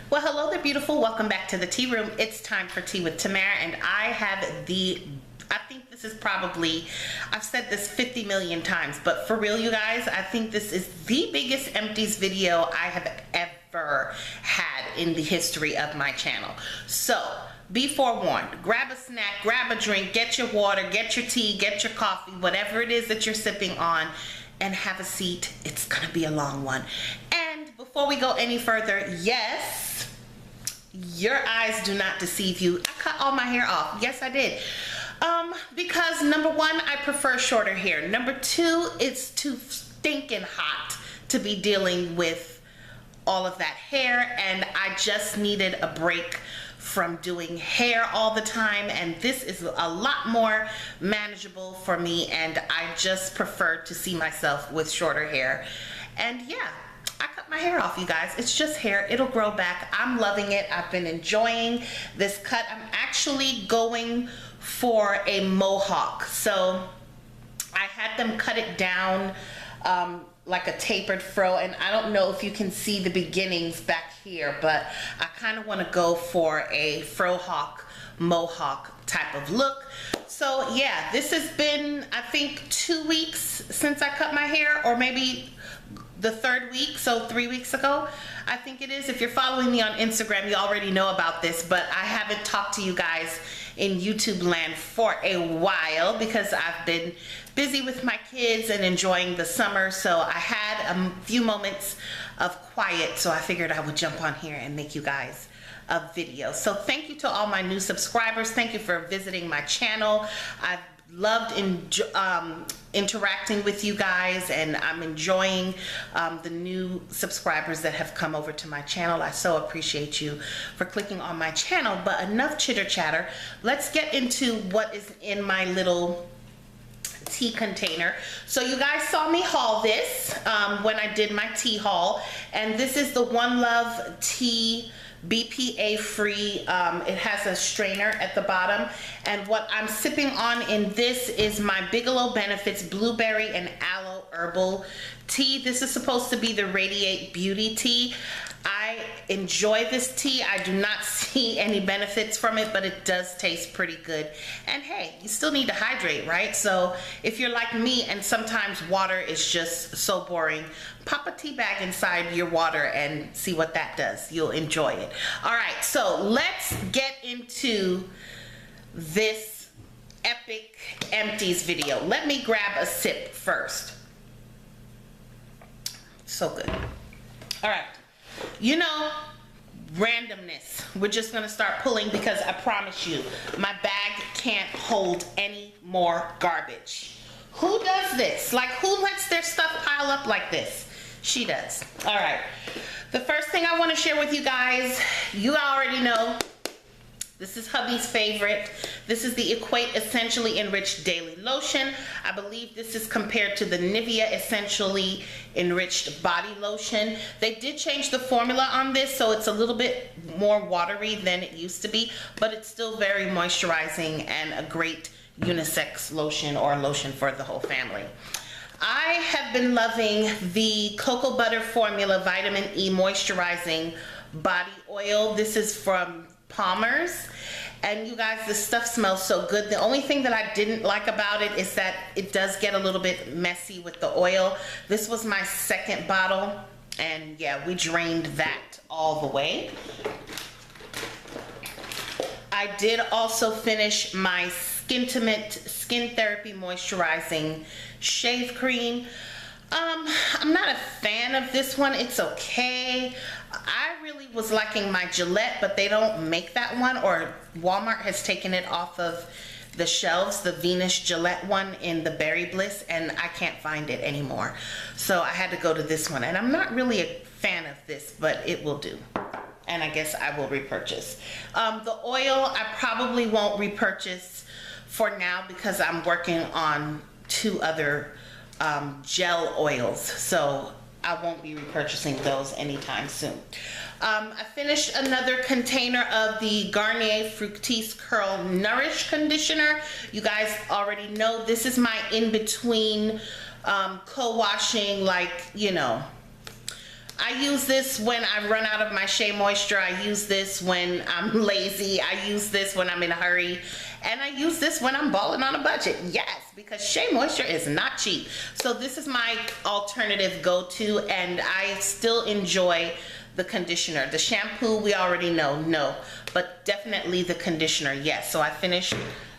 Well, hello there, beautiful. Welcome back to the tea room. It's time for tea with Tamara, and I have I think this is probably, I've said this 50 million times, but for real, you guys, I think this is the biggest Empties video I have ever had in the history of my channel. So, be forewarned. Grab a snack, grab a drink, get your water, get your tea, get your coffee, whatever it is that you're sipping on, and have a seat. It's gonna be a long one. And before we go any further, yes, your eyes do not deceive you. I cut all my hair off. Yes, I did. Because number one, I prefer shorter hair. Number two, it's too stinking hot to be dealing with all of that hair, and I just needed a break from doing hair all the time, and this is a lot more manageable for me, and I just prefer to see myself with shorter hair. And yeah, I cut my hair off, you guys. It's just hair. It'll grow back. I'm loving it. I've been enjoying this cut. I'm actually going for a mohawk. So I had them cut it down like a tapered fro, and I don't know if you can see the beginnings back here, but I kind of want to go for a frohawk mohawk type of look. So yeah, this has been, I think, 2 weeks since I cut my hair, or maybe the third week, so 3 weeks ago, I think it is. If you're following me on Instagram, you already know about this, but I haven't talked to you guys in YouTube land for a while because I've been busy with my kids and enjoying the summer. So I had a few moments of quiet, so I figured I would jump on here and make you guys a video. So thank you to all my new subscribers. Thank you for visiting my channel. I've loved interacting with you guys, and I'm enjoying the new subscribers that have come over to my channel. I so appreciate you for clicking on my channel. But enough chitter chatter. Let's get into what is in my little tea container. So you guys saw me haul this when I did my tea haul, and this is the One Love tea, BPA free. It has a strainer at the bottom, and what I'm sipping on in this is my Bigelow Benefits Blueberry and Aloe Herbal Tea. This is supposed to be the Radiate Beauty Tea. I enjoy this tea. I do not see any benefits from it, but it does taste pretty good. And hey, you still need to hydrate, right? So if you're like me and sometimes water is just so boring, pop a tea bag inside your water and see what that does. You'll enjoy it. All right, so let's get into this epic Empties video. Let me grab a sip first. So good. All right. You know, randomness. We're just gonna start pulling because I promise you, my bag can't hold any more garbage. Who does this? Like, who lets their stuff pile up like this? She does. All right. The first thing I want to share with you guys, you already know, this is hubby's favorite. This is the Equate Essentially Enriched Daily Lotion. I believe this is compared to the Nivea Essentially Enriched Body Lotion. They did change the formula on this, so it's a little bit more watery than it used to be, but it's still very moisturizing and a great unisex lotion, or lotion for the whole family. I have been loving the Cocoa Butter Formula Vitamin E Moisturizing Body Oil. This is from Palmer's, and you guys, this stuff smells so good. The only thing that I didn't like about it is that it does get a little bit messy with the oil. This was my second bottle, and yeah, we drained that all the way. I did also finish my Skintimate Skin Therapy Moisturizing Shave Cream. I'm not a fan of this one. It's okay. I really was liking my Gillette, but they don't make that one, or Walmart has taken it off of the shelves, the Venus Gillette one in the Berry Bliss, and I can't find it anymore. So I had to go to this one, and I'm not really a fan of this, but it will do. And I guess I will repurchase. The oil, I probably won't repurchase for now because I'm working on 2 other gel oils, so I won't be repurchasing those anytime soon. I finished another container of the Garnier Fructis Curl Nourish Conditioner. You guys already know this is my in-between co-washing, like, you know, I use this when I run out of my Shea Moisture. I use this when I'm lazy. I use this when I'm in a hurry. And I use this when I'm balling on a budget. Yes, because Shea Moisture is not cheap. So this is my alternative go-to, and I still enjoy the conditioner. The shampoo, we already know, no. But definitely the conditioner, yes. So I finished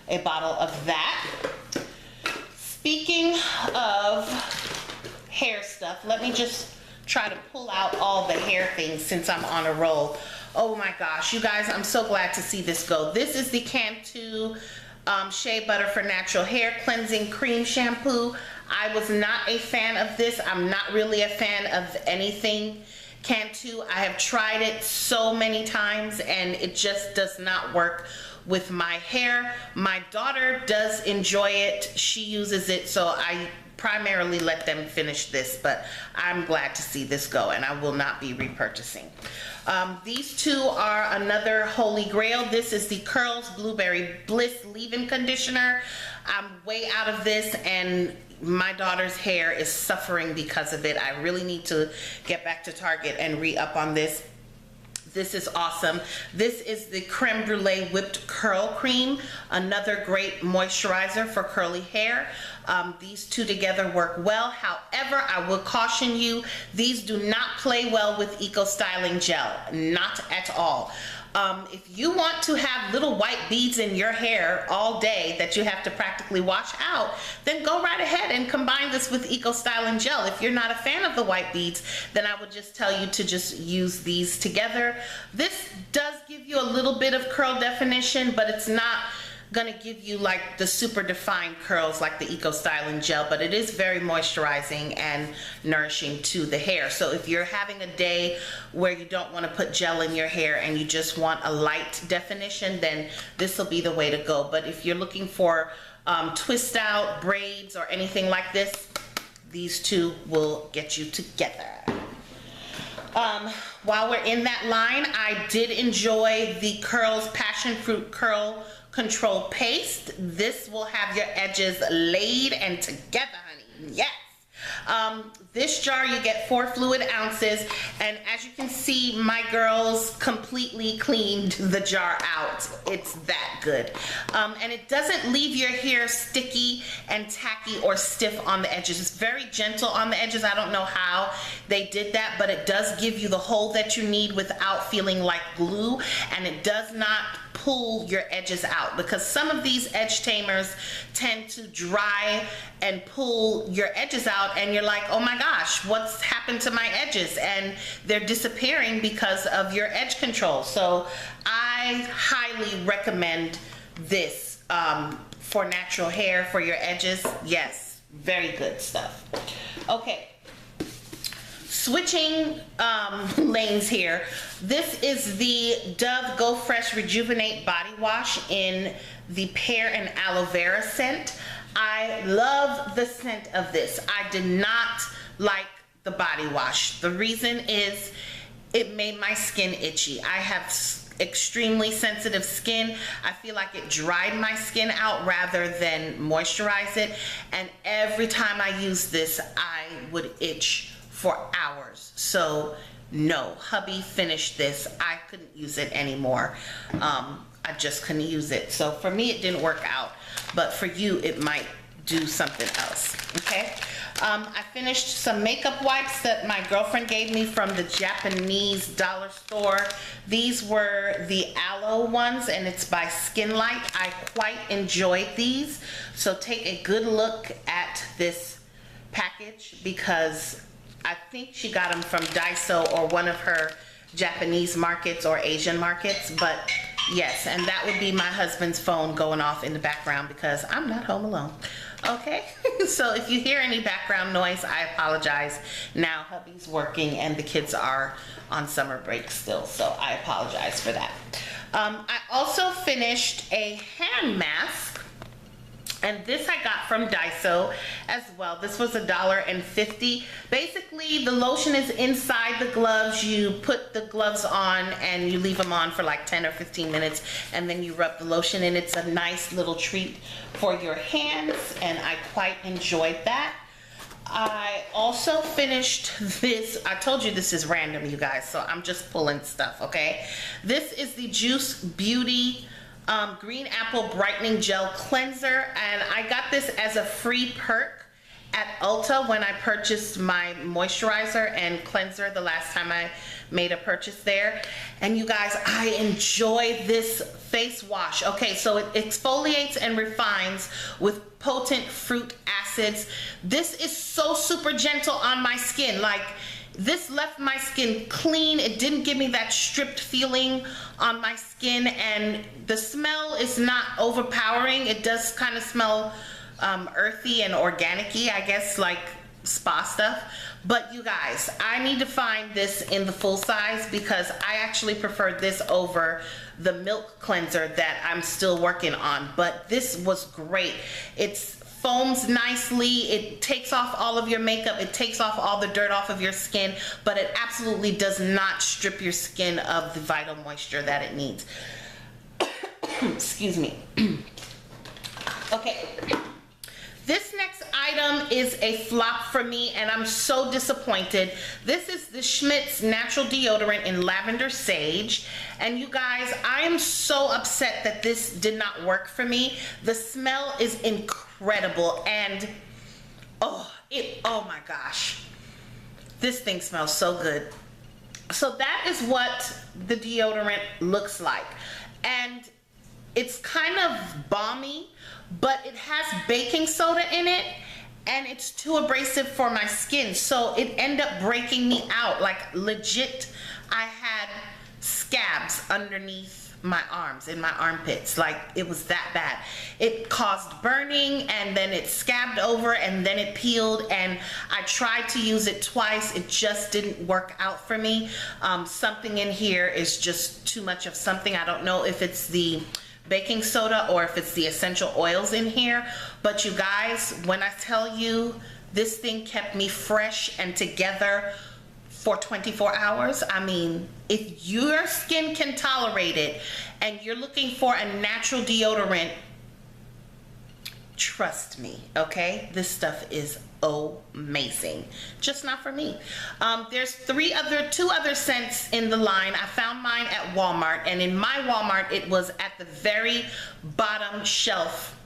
a bottle of that. Speaking of hair stuff, let me just try to pull out all the hair things since I'm on a roll. Oh my gosh, you guys, I'm so glad to see this go. This is the Cantu Shea Butter for Natural Hair Cleansing Cream Shampoo. I was not a fan of this. I'm not really a fan of anything Cantu. I have tried it so many times and it just does not work with my hair. My daughter does enjoy it. She uses it, so I primarily let them finish this, but I'm glad to see this go and I will not be repurchasing. These two are another holy grail. This is the Curls Blueberry Bliss Leave-In Conditioner. I'm way out of this and my daughter's hair is suffering because of it. I really need to get back to Target and re-up on this. This is awesome. This is the Creme Brulee Whipped Curl Cream, another great moisturizer for curly hair. These two together work well. However, I will caution you, these do not play well with Eco Styling Gel, not at all. If you want to have little white beads in your hair all day that you have to practically wash out, then go right ahead and combine this with Eco Styling Gel. If you're not a fan of the white beads, then I would just tell you to just use these together. This does give you a little bit of curl definition, but it's not gonna give you like the super defined curls like the Eco Styling Gel, but it is very moisturizing and nourishing to the hair. So if you're having a day where you don't want to put gel in your hair and you just want a light definition, then this will be the way to go. But if you're looking for twist out braids or anything like this, these two will get you together. While we're in that line, I did enjoy the Curls Passion Fruit Curl Control Paste. This will have your edges laid and together, honey. Yes. This jar, you get 4 fluid ounces, and as you can see, my girls completely cleaned the jar out. It's that good. And it doesn't leave your hair sticky and tacky or stiff on the edges. It's very gentle on the edges. I don't know how they did that, but it does give you the hold that you need without feeling like glue, and it does not pull your edges out, because some of these edge tamers tend to dry and pull your edges out and you're like, oh my gosh, what's happened to my edges? And they're disappearing because of your edge control. So I highly recommend this for natural hair, for your edges. Yes, very good stuff. Okay. Switching lanes here. This is the Dubgo Fresh Rejuvenate Body Wash in the pear and aloe vera scent. I love the scent of this. I did not like the body wash. The reason is it made my skin itchy. I have extremely sensitive skin. I feel like it dried my skin out rather than moisturize it. And every time I use this, I would itch for hours. So no, hubby finished this. I couldn't use it anymore. I just couldn't use it. So for me, it didn't work out, but for you, it might do something else, okay? I finished some makeup wipes that my girlfriend gave me from the Japanese dollar store. These were the aloe ones, and it's by Skinlight. I quite enjoyed these. So take a good look at this package, because I think she got them from Daiso or one of her Japanese markets or Asian markets, but yes, and that would be my husband's phone going off in the background because I'm not home alone. Okay, so if you hear any background noise, I apologize. Now hubby's working and the kids are on summer break still, so I apologize for that. I also finished a hand mask, and this I got from Daiso as well. This was $1.50. Basically, the lotion is inside the gloves. You put the gloves on and you leave them on for like 10 or 15 minutes, and then you rub the lotion in. It's a nice little treat for your hands, and I quite enjoyed that. I also finished this. I told you this is random, you guys, so I'm just pulling stuff, okay? This is the Juice Beauty Green Apple Brightening Gel Cleanser, and I got this as a free perk at Ulta when I purchased my moisturizer and cleanser the last time I made a purchase there. And you guys, I enjoy this face wash. Okay, so it exfoliates and refines with potent fruit acids. This is so super gentle on my skin. Like, this left my skin clean. It didn't give me that stripped feeling on my skin, and the smell is not overpowering. It does kind of smell earthy and organic-y, I guess, like spa stuff. But you guys, I need to find this in the full size because I actually prefer this over the milk cleanser that I'm still working on. But this was great. It's foams nicely, it takes off all of your makeup, it takes off all the dirt off of your skin, but it absolutely does not strip your skin of the vital moisture that it needs. Excuse me. Okay, this next item is a flop for me, and I'm so disappointed. This is the Schmidt's Natural Deodorant in Lavender Sage. And you guys, I am so upset that this did not work for me. The smell is incredible, and oh my gosh. This thing smells so good. So that is what the deodorant looks like. And it's kind of balmy, but it has baking soda in it, and it's too abrasive for my skin, so it ended up breaking me out. Like, legit, I had scabs underneath my arms, in my armpits. Like, it was that bad. It caused burning, and then it scabbed over, and then it peeled, and I tried to use it twice. It just didn't work out for me. Something in here is just too much of something. I don't know if it's the baking soda or if it's the essential oils in here, but you guys, when I tell you this thing kept me fresh and together for 24 hours, I mean, if your skin can tolerate it and you're looking for a natural deodorant, trust me, okay? This stuff is amazing. Just not for me. There's two other scents in the line. I found mine at Walmart, and in my Walmart it was at the very bottom shelf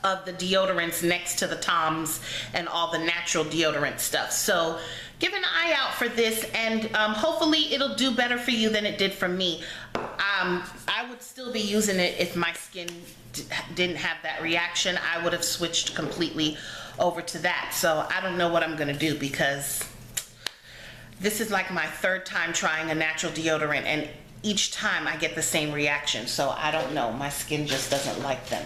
of the deodorants next to the Toms and all the natural deodorant stuff. So give an eye out for this, and hopefully it'll do better for you than it did for me. I would still be using it if my skin didn't have that reaction. I would have switched completely over to that. So I don't know what I'm gonna do, because this is like my third time trying a natural deodorant, and each time I get the same reaction. So I don't know, my skin just doesn't like them.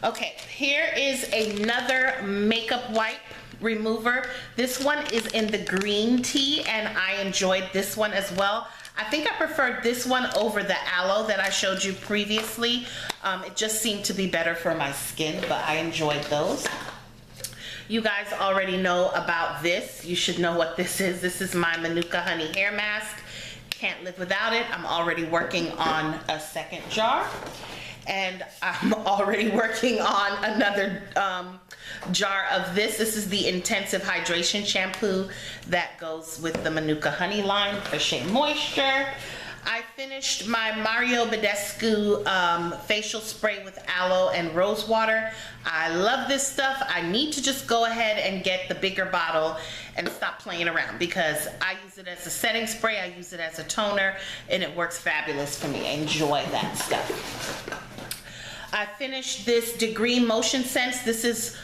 Okay, here is another makeup wipe remover. This one is in the green tea, and I enjoyed this one as well. I think I preferred this one over the aloe that I showed you previously. It just seemed to be better for my skin, but I enjoyed those. You guys already know about this. You should know what this is. This is my Manuka Honey Hair Mask. Can't live without it. I'm already working on a second jar, and I'm already working on another jar of this. This is the Intensive Hydration Shampoo that goes with the Manuka Honey line for Shea Moisture. I finished my Mario Badescu facial spray with aloe and rose water. I love this stuff. I need to just go ahead and get the bigger bottle and stop playing around, because I use it as a setting spray, I use it as a toner, and it works fabulous for me. I enjoy that stuff. I finished this Degree Motion Sense. This is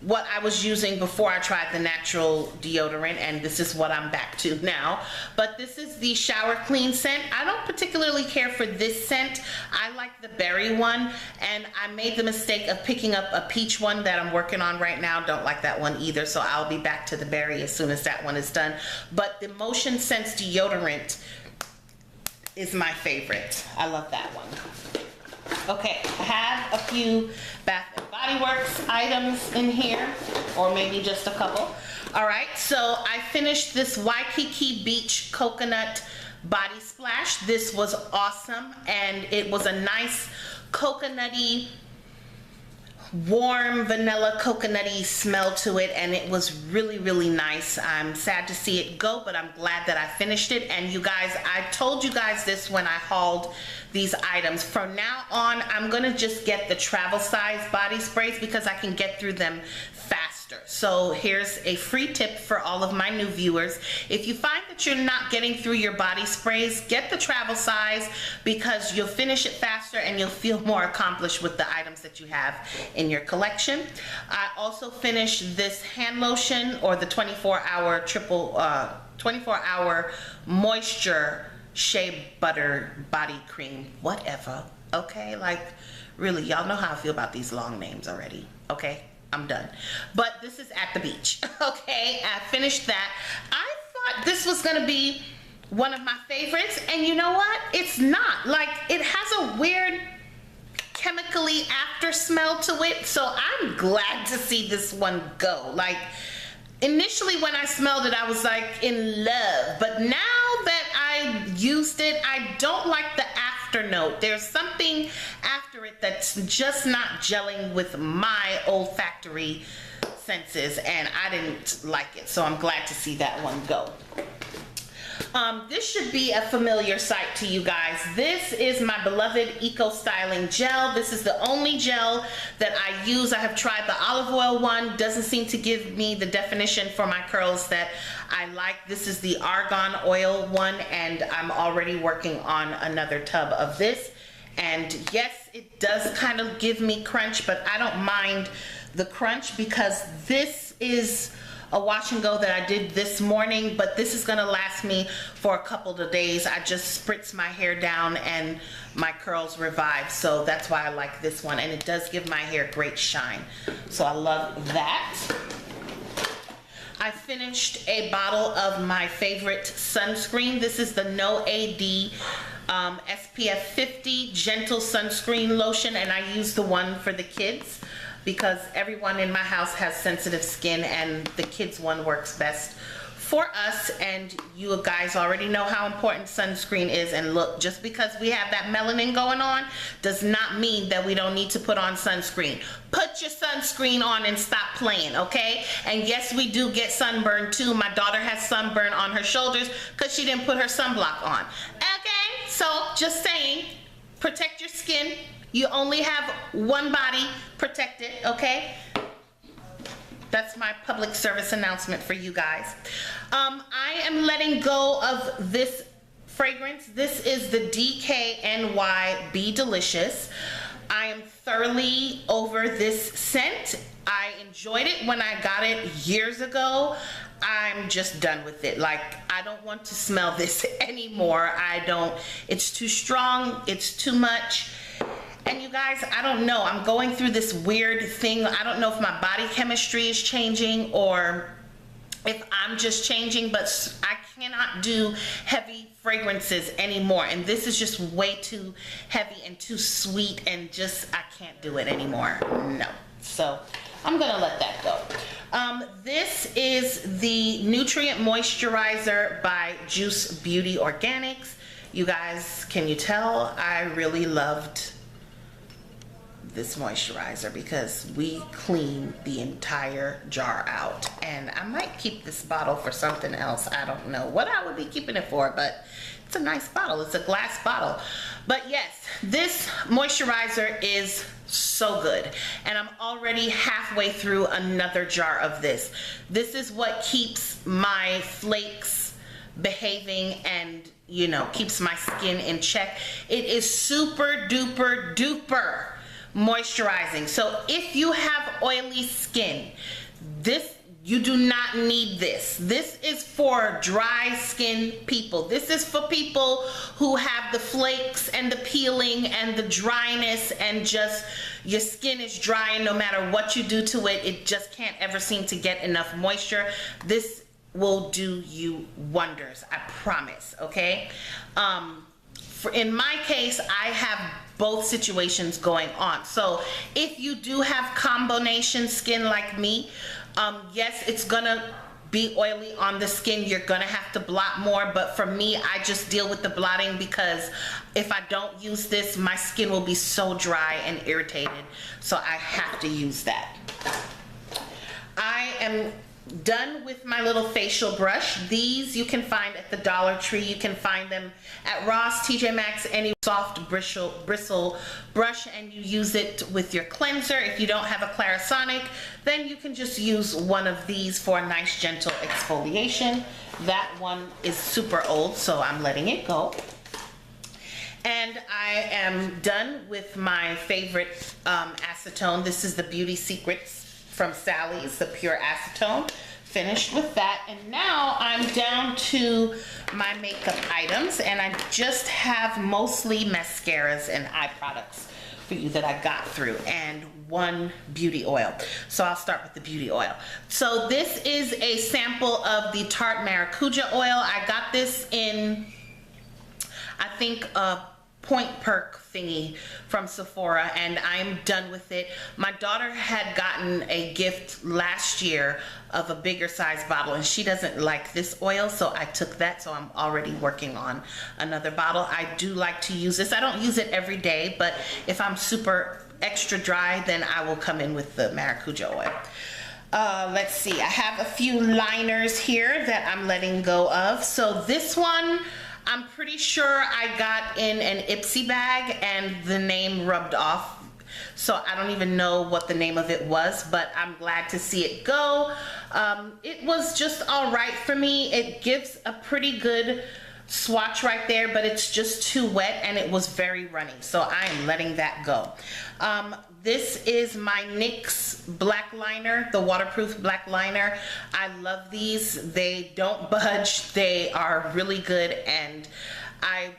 what I was using before I tried the natural deodorant, and this is what I'm back to now. But this is the Shower Clean scent. I don't particularly care for this scent. I like the berry one, and I made the mistake of picking up a peach one that I'm working on right now. Don't like that one either, so I'll be back to the berry as soon as that one is done. But the Motion Sense deodorant is my favorite. I love that one. Okay, I have a few Bath and Body Works items in here, or maybe just a couple. All right, so I finished this Waikiki Beach Coconut Body Splash. This was awesome, and it was a nice coconutty, warm vanilla coconutty smell to it, and it was really, really nice. I'm sad to see it go, but I'm glad that I finished it. And you guys, I told you guys this when I hauled these items. From now on, I'm gonna just get the travel size body sprays because I can get through them faster. So here's a free tip for all of my new viewers. If you find that you're not getting through your body sprays, get the travel size because you'll finish it faster and you'll feel more accomplished with the items that you have in your collection. I also finished this hand lotion, or the 24-hour 24-hour moisture shea butter body cream, whatever. Okay, like really, y'all know how I feel about these long names already. Okay, I'm done. But this is at the beach. Okay, I finished that. I thought this was gonna be one of my favorites, and you know what? It's not. Like, it has a weird chemically after smell to it, so I'm glad to see this one go. Like, initially when I smelled it, I was like in love, but now that I used it, I don't like the after note. There's something after it that's just not gelling with my olfactory senses, and I didn't like it, so I'm glad to see that one go. This should be a familiar sight to you guys. This is my beloved Eco Styling Gel. This is the only gel that I use. I have tried the olive oil one. Doesn't seem to give me the definition for my curls that I like. This is the argan oil one, and I'm already working on another tub of this. And yes, it does kind of give me crunch, but I don't mind the crunch because this is a wash and go that I did this morning, but this is gonna last me for a couple of days. I just spritz my hair down and my curls revive, so that's why I like this one, and it does give my hair great shine, so I love that. I finished a bottle of my favorite sunscreen. This is the No AD SPF 50 Gentle Sunscreen Lotion, and I use the one for the kids because everyone in my house has sensitive skin, and the kids one works best for us. And you guys already know how important sunscreen is, and look, just because we have that melanin going on does not mean that we don't need to put on sunscreen. Put your sunscreen on and stop playing, okay? And yes, we do get sunburn too. My daughter has sunburn on her shoulders because she didn't put her sunblock on. Okay, so just saying, protect your skin. You only have one body, protect it, okay? That's my public service announcement for you guys. I am letting go of this fragrance. This is the DKNY Be Delicious. I am thoroughly over this scent. I enjoyed it when I got it years ago. I'm just done with it. Like, I don't want to smell this anymore. It's too strong, it's too much. And you guys, I don't know, I'm going through this weird thing. I don't know if my body chemistry is changing or if I'm just changing, but I cannot do heavy fragrances anymore. And this is just way too heavy and too sweet, and just, I can't do it anymore. No. So I'm gonna let that go. This is the Nutrient Moisturizer by Juice Beauty Organics. You guys, can you tell I really loved this moisturizer because we clean the entire jar out, and I might keep this bottle for something else. I don't know what I would be keeping it for, but it's a nice bottle. It's a glass bottle. But yes, this moisturizer is so good, and I'm already halfway through another jar of this. This is what keeps my flakes behaving and, you know, keeps my skin in check. It is super duper duper moisturizing. So if you have oily skin, you do not need this. This is for dry skin people. This is for people who have the flakes and the peeling and the dryness, and just your skin is dry, and no matter what you do to it, it just can't ever seem to get enough moisture. This will do you wonders, I promise, okay? In my case, I have both situations going on. So if you do have combination skin like me, yes, it's gonna be oily on the skin, you're gonna have to blot more. But for me, I just deal with the blotting because if I don't use this, my skin will be so dry and irritated. So I have to use that. I am done with my little facial brush. These you can find at the Dollar Tree. You can find them at Ross, TJ Maxx, any soft bristle brush, and you use it with your cleanser. If you don't have a Clarisonic, then you can just use one of these for a nice gentle exfoliation. That one is super old, so I'm letting it go. And I am done with my favorite acetone. This is the Beauty Secrets from Sally's, the pure acetone. Finished with that, and now I'm down to my makeup items, and I just have mostly mascaras and eye products for you that I got through, and one beauty oil. So I'll start with the beauty oil. So this is a sample of the Tarte Maracuja oil. I got this in, I think, Point Perk thingy from Sephora, and I'm done with it. My daughter had gotten a gift last year of a bigger size bottle, and she doesn't like this oil, so I took that. So I'm already working on another bottle. I do like to use this. I don't use it every day, but if I'm super extra dry, then I will come in with the Maracuja oil. Let's see, I have a few liners here that I'm letting go of. So this one, I'm pretty sure I got in an Ipsy bag and the name rubbed off. So I don't even know what the name of it was, but I'm glad to see it go. It was just all right for me. It gives a pretty good swatch right there, but it's just too wet and it was very runny. So I am letting that go. This is my NYX black liner, the waterproof black liner. I love these. They don't budge. They are really good, and I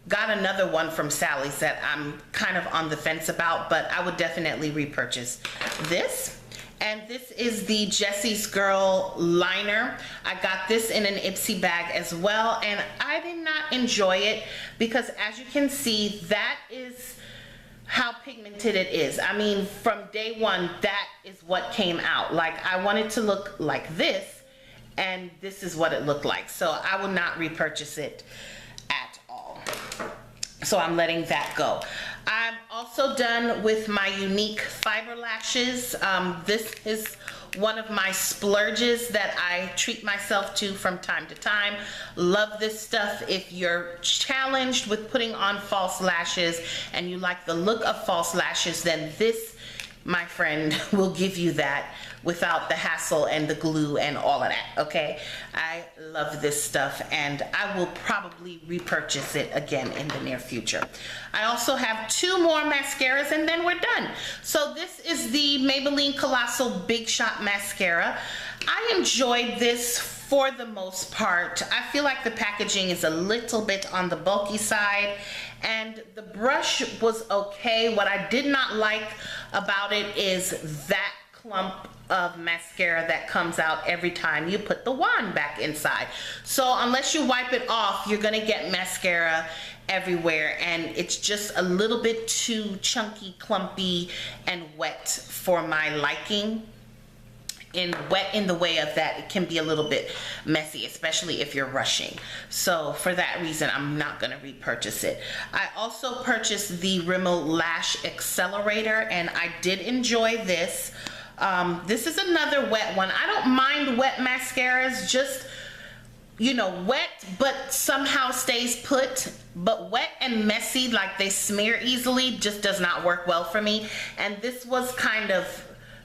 got another one from Sally's that I'm kind of on the fence about, but I would definitely repurchase this. And this is the Jessie's Girl liner. I got this in an Ipsy bag as well, and I did not enjoy it because, as you can see, that is how pigmented it is. I mean, from day one, that is what came out. Like, I wanted to look like this, and this is what it looked like. So I will not repurchase it at all. So I'm letting that go. I'm also done with my Unique Fiber Lashes. This is one of my splurges that I treat myself to from time to time. Love this stuff. If you're challenged with putting on false lashes and you like the look of false lashes, then this, my friend, will give you that without the hassle and the glue and all of that, okay? I love this stuff, and I will probably repurchase it again in the near future. I also have two more mascaras, and then we're done. So this is the Maybelline Colossal Big Shot Mascara. I enjoyed this for the most part. I feel like the packaging is a little bit on the bulky side, and the brush was okay. What I did not like about it is that clump of mascara that comes out every time you put the wand back inside. So unless you wipe it off, you're gonna get mascara everywhere, and it's just a little bit too chunky, clumpy, and wet for my liking. And wet in the way of that, it can be a little bit messy, especially if you're rushing. So for that reason, I'm not gonna repurchase it. I also purchased the Rimmel Lash Accelerator, and I did enjoy this. This is another wet one. I don't mind wet mascaras, just, you know, wet but somehow stays put. But wet and messy, like they smear easily, just does not work well for me. And this was kind of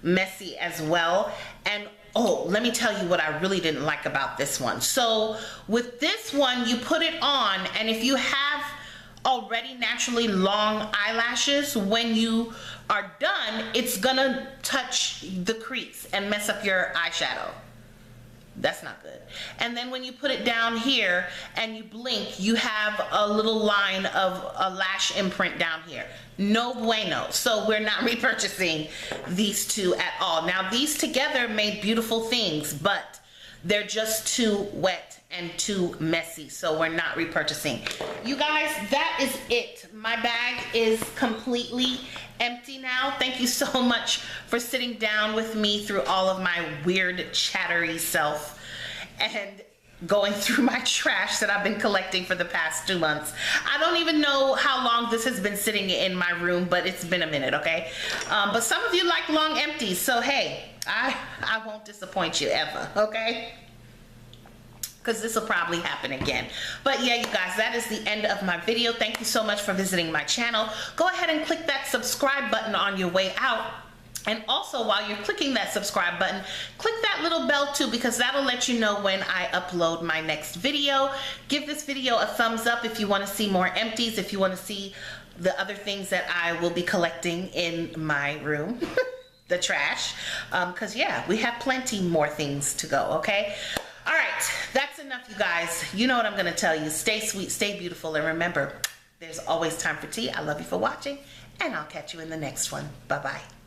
messy as well. And oh, let me tell you what I really didn't like about this one. So with this one, you put it on, and if you have already naturally long eyelashes, when you are done, it's gonna touch the crease and mess up your eyeshadow. That's not good. And then when you put it down here and you blink, you have a little line of a lash imprint down here. No bueno. So we're not repurchasing these two at all. Now these together made beautiful things, but they're just too wet and too messy, so we're not repurchasing. You guys, that is it. My bag is completely empty now. Thank you so much for sitting down with me through all of my weird, chattery self. and going through my trash that I've been collecting for the past 2 months. I don't even know how long this has been sitting in my room, but it's been a minute, okay? But some of you like long empties, so hey, I won't disappoint you ever, okay? Because this will probably happen again. But yeah, you guys, that is the end of my video. Thank you so much for visiting my channel. Go ahead and click that subscribe button on your way out. And also, while you're clicking that subscribe button, click that little bell too, because that'll let you know when I upload my next video. Give this video a thumbs up if you want to see more empties, if you want to see the other things that I will be collecting in my room, the trash. Because yeah, we have plenty more things to go, okay? All right, that's enough, you guys. You know what I'm going to tell you. Stay sweet, stay beautiful, and remember, there's always time for tea. I love you for watching, and I'll catch you in the next one. Bye-bye.